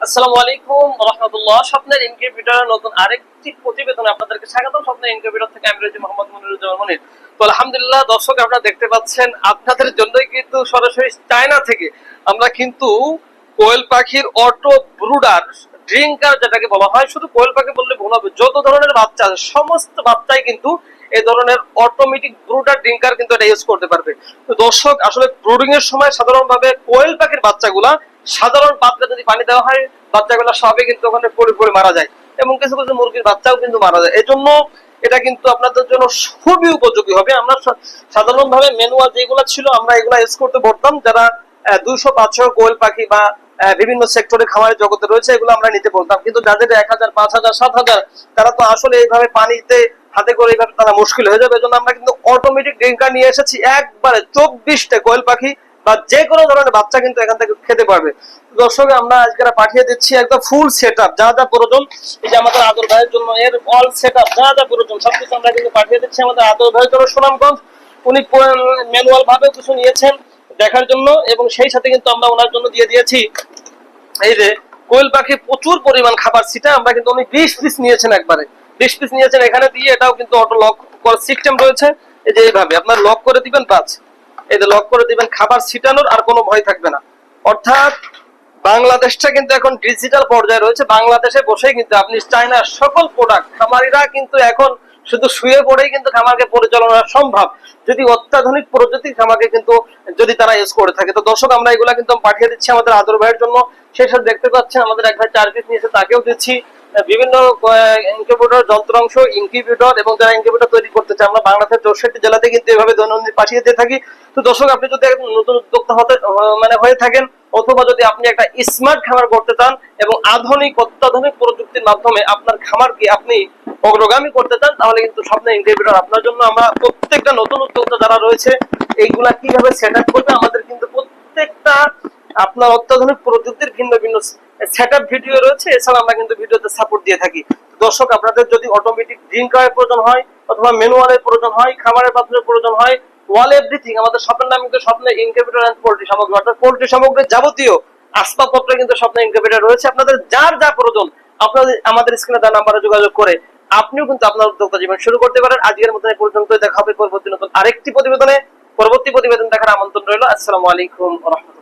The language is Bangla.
আসসালামু আলাইকুম ওয়া রাহমাতুল্লাহ। স্বপ্নের ইনকিউবেটরের নতুন আরেকটি প্রতিবেদনে আপনাদেরকে স্বাগতম। স্বপ্নের ইনকিউবেটর থেকে আমি রয়েছি মোহাম্মদ মনিরুজ্জামান মনির। তো আলহামদুলিল্লাহ দর্শক, আপনারা দেখতে পাচ্ছেন আপনাদের জন্যই কিন্তু সরাসরি চায়না থেকে আমরা কিন্তু কোয়েল পাখির অটো ব্রুডার ড্রিঙ্কার যেটাকে বলা হয়, শুধু কোয়েল পাখি বললে ভুল হবে, যত ধরনের বাচ্চা আছে সমস্ত বাচ্চাই কিন্তু এই ধরনের অটোমেটিক ব্রুডার ড্রিঙ্কার কিন্তু এটা ইউজ করতে পারবে। তো দর্শক, আসলে ব্রুডিং এর সময় সাধারণভাবে কোয়েল পাখির বাচ্চাগুলা সাধারণ পাত্রে যদি পানি দেওয়া হয়, বাচ্চাগুলো সবই কিন্তু ওখানে পড়ে পড়ে মারা যায় এবং কিছু কিছু মুরগির বাচ্চাও কিন্তু মারা যায়। এই জন্য এটা কিন্তু আপনাদের জন্য খুবই উপযোগী হবে। আমরা সাধারণভাবে ম্যানুয়াল যেগুলো ছিল আমরা এগুলো ইউজ করতে পারতাম, যারা 200-500 কোয়েল পাখি বা বিভিন্ন সেক্টরে খামারের জগতে রয়েছে এগুলো আমরা নিতে বলতাম, কিন্তু যাদের 1000, 5000, 7000 তারা তো আসলে এইভাবে পানিতে হাতে করে এইভাবে তারা মুশকিল হয়ে যাবে। এজন্য আমরা কিন্তু অটোমেটিক ড্রিঙ্কার নিয়ে এসেছি, একবারে 24টা কোয়েল পাখি বা যে কোনো ধরনের বাচ্চা কিন্তু এখান থেকে খেতে পারবে। দর্শক, আমরা আজকে পাঠিয়ে দিচ্ছি একদম ফুল সেটআপ, যা যা প্রয়োজন এই যে আমাদের আদর ভাইয়ের জন্য এর অল সেটআপ যা যা প্রয়োজন সবকিছু আমরা কিন্তু পাঠিয়ে দিচ্ছি আমাদের আদর ভাইয়ের জন্য সুনামগঞ্জ। উনি ম্যানুয়াল ভাবে কিছু নিয়েছেন দেখার জন্য এবং সেই সাথে কিন্তু আমরা ওনার জন্য দিয়ে দিয়েছি এই যে কোয়েল পাখি প্রচুর পরিমাণ খাবার সিটা। আমরা কিন্তু উনি 20 পিস নিয়েছেন, একবারে 20 পিস নিয়েছেন এখানে দিয়ে। এটাও কিন্তু অটো লক করার সিস্টেম রয়েছে, এই যে এইভাবে আপনার লক করে দিবেন, বাস এই যে লক করে দিবেন, খাবার ছিটানোর আর কোনো ভয় থাকবে না। অর্থাৎ বাংলাদেশটা কিন্তু এখন ডিজিটাল পর্যায়ে রয়েছে। বাংলাদেশে বসেই কিন্তু আপনি চায়নার সকল প্রোডাক্ট খামারিরা কিন্তু এখন শুধু শুয়ে পড়েই কিন্তু খামারকে পরিচালনা সম্ভব, যদি অত্যাধুনিক প্রযুক্তির খামারকে কিন্তু যদি তারা ইউজ করে থাকে। তো দর্শক, আমরা এগুলা কিন্তু পাঠিয়ে দিচ্ছি আমাদের আদর ভাইয়ের জন্য। সেই সাথে দেখতে পাচ্ছেন আমাদের এক ভাই 4 পিস নিয়েছে, তাকেও দিচ্ছি। বিভিন্ন ইনকিউবেটর যন্ত্রাংশ, ইনকিউবেটর এবং যারা ইনকিউবেটর তৈরি করতে চায় আমরা বাংলাদেশের 64 জেলাতে কিন্তু এভাবে দৈনন্দিন পাঠিয়ে দিয়ে থাকি। তো দর্শক, আপনি যদি নতুন উদ্যোক্তা হয়ে থাকেন অথবা যদি আপনি একটা স্মার্ট খামার করতে চান এবং অত্যাধুনিক প্রযুক্তির মাধ্যমে আপনার খামারকে আপনি অগ্রগামী করতে চান, তাহলে কিন্তু স্বপ্নের ইনকিউবেটর আপনার জন্য। আমরা প্রত্যেকটা নতুন উদ্যোক্তা যারা রয়েছে এইগুলা কিভাবে সেটআপ করবে, আমাদের কিন্তু প্রত্যেকটা আপনার অত্যাধুনিক প্রযুক্তির ভিন্ন ভিন্ন সেটআপ ভিডিও রয়েছে। এছাড়া আমরা কিন্তু ভিডিওতে সাপোর্ট দিয়ে থাকি। দর্শক, আপনাদের যদি অটোমেটিক ড্রিঙ্কারের প্রয়োজন হয় অথবা ম্যানুয়ালের প্রয়োজন হয়, খাবারের পাত্রের প্রয়োজন হয়, ওয়াল এভরিথিং, আমাদের স্বপ্নের নাম কিন্তু স্বপ্নের ইনকিউবেটর এন্ড পোল্ট্রি সামগ্রী, অর্থাৎ পোল্ট্রি সামগ্রী যাবতীয় আসবাবপত্র কিন্তু স্বপ্নের ইনকিউবেটর রয়েছে। আপনাদের যার যা প্রয়োজন আপনাদের আমাদের স্ক্রিনে দেওয়া নাম্বারে যোগাযোগ করে আপনিও কিন্তু আপনার উদ্যোক্তা জীবন শুরু করতে পারেন। আজকের মতো এই পর্যন্তই, দেখা হবে পরবর্তী নতুন আরেকটি প্রতিবেদনে। পরবর্তী প্রতিবেদন দেখার আমন্ত্রণ রইল। আসসালামু আলাইকুম ওয়া রাহমাতুল্লাহ।